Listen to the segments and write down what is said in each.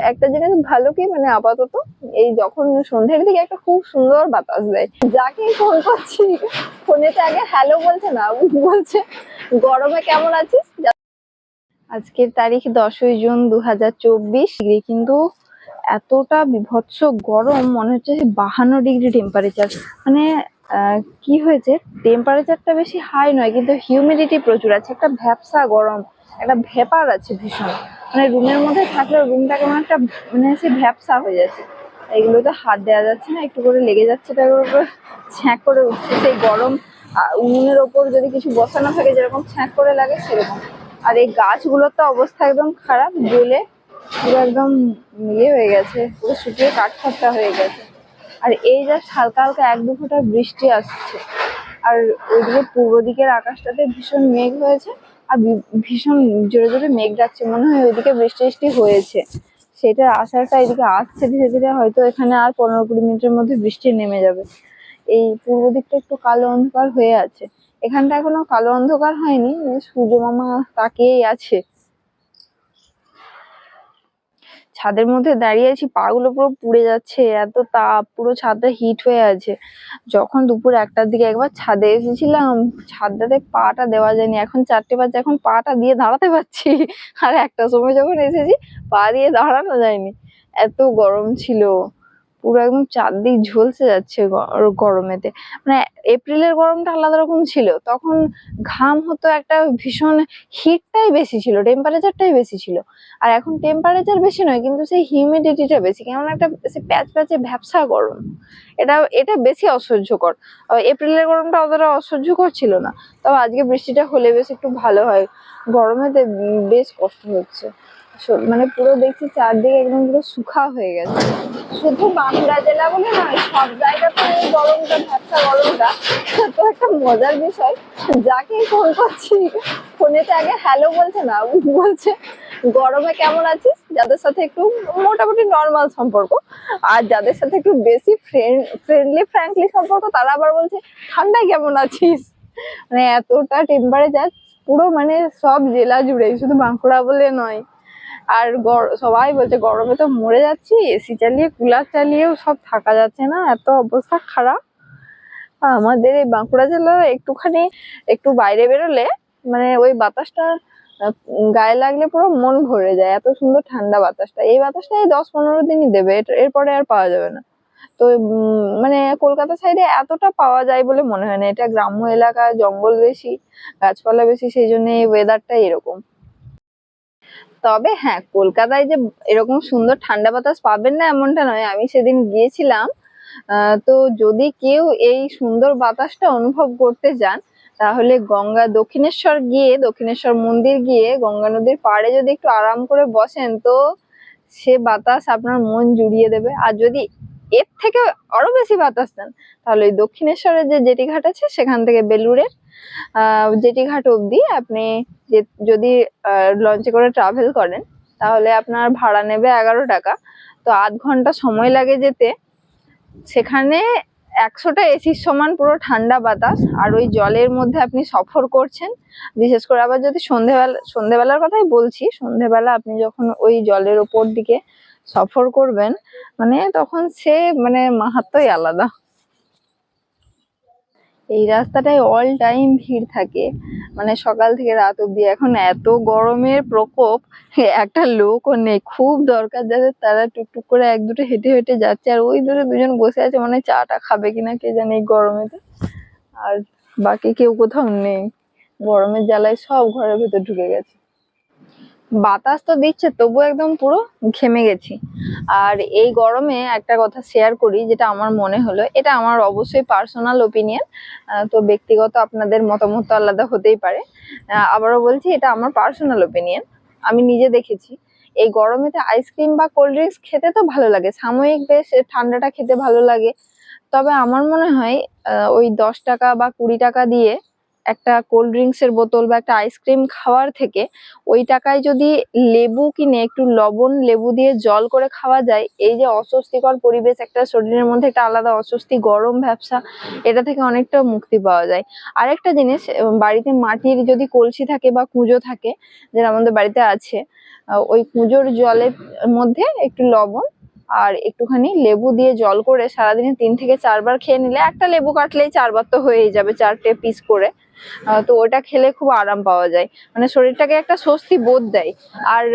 একটা জিনিস ভালো কি মানে আপাতত এই যখন সন্ধ্যের দিকে একটা খুব সুন্দর বাতাস দেয়, যাকে ফোন করছি ফোনেতে আগে হ্যালো বলছে না, বলছে গরমে কেমন আছিস। আজকের তারিখ 10ই জুন 2024 ডিগ্রি, কিন্তু এতটা বিভৎস গরম মনে হচ্ছে 52 ডিগ্রি টেম্পারেচার। মানে কি হয়েছে, টেম্পারেচারটা বেশি হাই নয় কিন্তু হিউমিডিটি প্রচুর আছে, একটা ভ্যাপসা গরম, একটা ভেপার আছে ভীষণ। মানে রুমের মধ্যে থাকলেও রুমটা কেমন একটা মানে সে ভ্যাপসা হয়ে যাচ্ছে। এগুলোতে হাত দেওয়া যাচ্ছে না, একটু করে লেগে যাচ্ছে, তার উপর ছ্যাঁক করে উঠছে সেই গরম। উনুনের ওপর যদি কিছু বসানো থাকে যেরকম ছ্যাঁক করে লাগে সেরকম। আর এই গাছগুলোর তো অবস্থা একদম খারাপ, জ্বলে পুরো একদম ইয়ে হয়ে গেছে, পুরো শুকিয়ে কাঠখড়টা হয়ে গেছে। আর এই জাস্ট হালকা হালকা 1-2 ফোঁটা বৃষ্টি আসছে। আর ওইদিকে পূর্ব দিকের আকাশটাতে ভীষণ মেঘ হয়েছে, আর ভীষণ জোরে জোরে মেঘ ডাকছে, মনে হয় ওইদিকে বৃষ্টি বৃষ্টি হয়েছে। সেটার আশাটা এদিকে আসছে ধীরে ধীরে, হয়তো এখানে আর 15-20 মিনিটের মধ্যে বৃষ্টি নেমে যাবে। এই পূর্ব দিকটা একটু কালো অন্ধকার হয়ে আছে, এখানটা এখনো কালো অন্ধকার হয়নি, সূর্য মামা তাকিয়েই আছে। ছাদের মধ্যে দাঁড়িয়ে আছি, পা গুলো পুরো পুড়ে যাচ্ছে, এত তাপ, পুরো ছাদটা হিট হয়ে আছে। যখন দুপুর 1টার দিকে একবার ছাদে এসেছিলাম, ছাদটাতে পাটা দেওয়া যায়নি, এখন 4টে বাজে, এখন পাটা দিয়ে দাঁড়াতে পারছি। আর 1টার সময় যখন এসেছি পা দিয়ে দাঁড়ানো যায়নি, এত গরম ছিল, পুরো একদম চারদিক ঝলসে যাচ্ছে গরমেতে। মানে এপ্রিলের গরমটা আলাদা রকম ছিল, তখন ঘাম হতো, একটা ভীষণ হিটটাই বেশি ছিল, টেম্পারেচারটাই বেশি ছিল। আর এখন টেম্পারেচার বেশি নয় কিন্তু সেই হিউমিডিটিটা বেশি, কেমন একটা প্যাচ প্যাচে ভ্যাপসা গরম। এটা এটা বেশি অসহ্যকর। এপ্রিলের গরমটা অতটা অসহ্যকর ছিল না, তবে আজকে বৃষ্টিটা হলে বেশ একটু ভালো হয়। গরমেতে বেশ কষ্ট হচ্ছে। মানে পুরো দেখছি চারদিকে একদম পুরো শুখা হয়ে গেছে। শুধু বাঁকুড়া জেলা বলে নয়, সব জায়গাতে এই গরমটা, ভ্যাপসা গরমটা। তো একটা মজার বিষয়, যাকেই ফোন করছি ফোনেতে আগে হ্যালো বলছে না, বলছে গরমে কেমন আছিস। যাদের সাথে একটু মোটামুটি নর্মাল সম্পর্ক, আর যাদের সাথে একটু বেশি ফ্রেন্ডলি ফ্র্যাঙ্কলি সম্পর্ক, তারা আবার বলছে ঠান্ডায় কেমন আছিস। মানে এতটা টেম্পারেচার পুরো, মানে সব জেলা জুড়ে, শুধু বাঁকুড়া বলে নয়। আর সবাই বলছে গরমে তো মরে যাচ্ছি, এসি চালিয়ে কুলার চালিয়েও সব থাকা যাচ্ছে না, এত অবস্থা খারাপ। আমাদের এই বাঁকুড়া জেলার একটুখানি একটু বাইরে বেরোলে মানে ওই বাতাসটা গায়ে লাগলে পুরো মন ভরে যায়, এত সুন্দর ঠান্ডা বাতাসটা। এই বাতাসটা এই 10-15 দিনই দেবে, এরপরে আর পাওয়া যাবে না। তো মানে কলকাতা সাইডে এতটা পাওয়া যায় বলে মনে হয় না, এটা গ্রাম্য এলাকা, জঙ্গল বেশি, গাছপালা বেশি, সেই জন্য এই ওয়েদারটা এরকম। তবে হ্যাঁ, কলকাতায় যে এরকম সুন্দর ঠান্ডা বাতাস পাবেন না এমনটা নয়, আমি সেদিন গিয়েছিলাম। তো যদি কেউ এই সুন্দর বাতাসটা অনুভব করতে যান, তাহলে দক্ষিণেশ্বর মন্দির গিয়ে গঙ্গা নদীর পাড়ে যদি একটু আরাম করে বসেন, তো সে বাতাস আপনার মন জুড়িয়ে দেবে। আর যদি এর থেকে আরো বেশি বাতাস নেন, তাহলে ওই দক্ষিণেশ্বরের যে জেটিঘাট আছে সেখান থেকে বেলুড়ের জেটিঘাট অব্দি আপনি যদি লঞ্চে করে ট্রাভেল করেন, তাহলে আপনার ভাড়া নেবে 11 টাকা। তো আধ ঘন্টা সময় লাগে যেতে। সেখানে 100টা এসির সমান পুরো ঠান্ডা বাতাস, আর ওই জলের মধ্যে আপনি সফর করছেন। বিশেষ করে আবার যদি সন্ধেবেলার কথাই বলছি, সন্ধেবেলা আপনি যখন ওই জলের ওপর দিকে সফর করবেন, মানে তখন সে মানে মাহাত্ম্যই আলাদা। এই রাস্তাটায় অল টাইম ভিড় থাকে, মানে সকাল থেকে রাত অব্দি। এখন এত গরমের প্রকোপ, একটা লোকও নেই, খুব দরকার যাদের তারা টুকটুক করে 1-2 হেঁটে হেঁটে যাচ্ছে। আর ওই দূরে দুজন বসে আছে, মানে চাটা খাবে কিনা কে জানে এই গরমেতে। আর বাকি কেউ কোথাও নেই, গরমের জ্বালায় সব ঘরের ভেতর ঢুকে গেছে। বাতাস তো দিচ্ছে, তবু একদম পুরো ঘেমে গেছি। আর এই গরমে একটা কথা শেয়ার করি, যেটা আমার মনে হলো, এটা আমার অবশ্যই পার্সোনাল ওপিনিয়ন, তো ব্যক্তিগত আপনাদের মতামত তো আলাদা হতেই পারে। আবারও বলছি, এটা আমার পার্সোনাল ওপিনিয়ন, আমি নিজে দেখেছি। এই গরমেতে আইসক্রিম বা কোল্ড ড্রিঙ্কস খেতে তো ভালো লাগে, সাময়িক বেশ ঠান্ডাটা খেতে ভালো লাগে। তবে আমার মনে হয় ওই 10 টাকা বা 20 টাকা দিয়ে একটা কোল্ড ড্রিঙ্কস এর বোতল বা একটা আইসক্রিম খাওয়ার থেকে ওই টাকায় যদি লেবু কিনে একটু লবণ লেবু দিয়ে জল করে খাওয়া যায়, এই যে অস্বস্তিকর পরিবেশ, একটা শরীরের মধ্যে একটা আলাদা অস্বস্তি, গরম ভ্যাপসা, এটা থেকে অনেকটা মুক্তি পাওয়া যায়। আরেকটা জিনিস, বাড়িতে মাটির যদি কলসি থাকে বা কুঁজো থাকে, যেটা আমাদের বাড়িতে আছে, ওই কুঁজোর জলের মধ্যে একটু লবণ আর একটুখানি লেবু দিয়ে জল করে সারাদিনে 3 থেকে 4 বার খেয়ে নিলে, একটা লেবু কাটলেই 4 বার তো হয়েই যাবে, 4টে পিস করে। তো ওটা খেলে খুব আরাম পাওয়া যায়, মানে শরীরটাকে একটা স্বস্তি বোধ দেয়। আর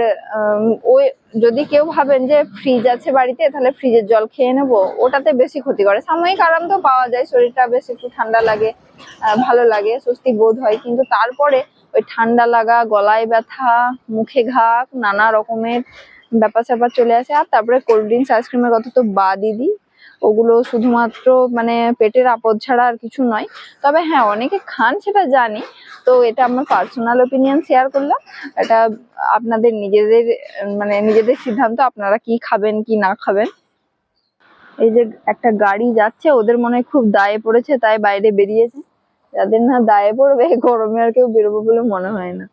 ওই যদি কেউ ভাবেন যে ফ্রিজ আছে বাড়িতে, তাহলে ফ্রিজের জল খেয়ে নেবো, ওটাতে বেশি ক্ষতি করে। সাময়িক আরাম তো পাওয়া যায়, শরীরটা বেশ একটু ঠান্ডা লাগে, ভালো লাগে, স্বস্তি বোধ হয়, কিন্তু তারপরে ওই ঠান্ডা লাগা, গলায় ব্যথা, মুখে ঘা, নানা রকমের ব্যাপার স্যাপার চলে আসে। আর তারপরে কোল্ড ড্রিঙ্কস আইসক্রিমের কথা তো বাদই দিই, ওগুলো শুধুমাত্র মানে পেটের আপদ ছাড়া আর কিছু নয়। তবে হ্যাঁ, অনেকে খান সেটা জানি, তো এটা আমার পার্সোনাল ওপিনিয়ন শেয়ার করলাম। এটা আপনাদের নিজেদের মানে নিজেদের সিদ্ধান্ত, আপনারা কি খাবেন কি না খাবেন। এই যে একটা গাড়ি যাচ্ছে, ওদের মনে হয় খুব দায়ে পড়েছে, তাই বাইরে বেরিয়েছে। যাদের না দায়ে পড়বে, গরমে আর কেউ বেরোবো বলে মনে হয় না।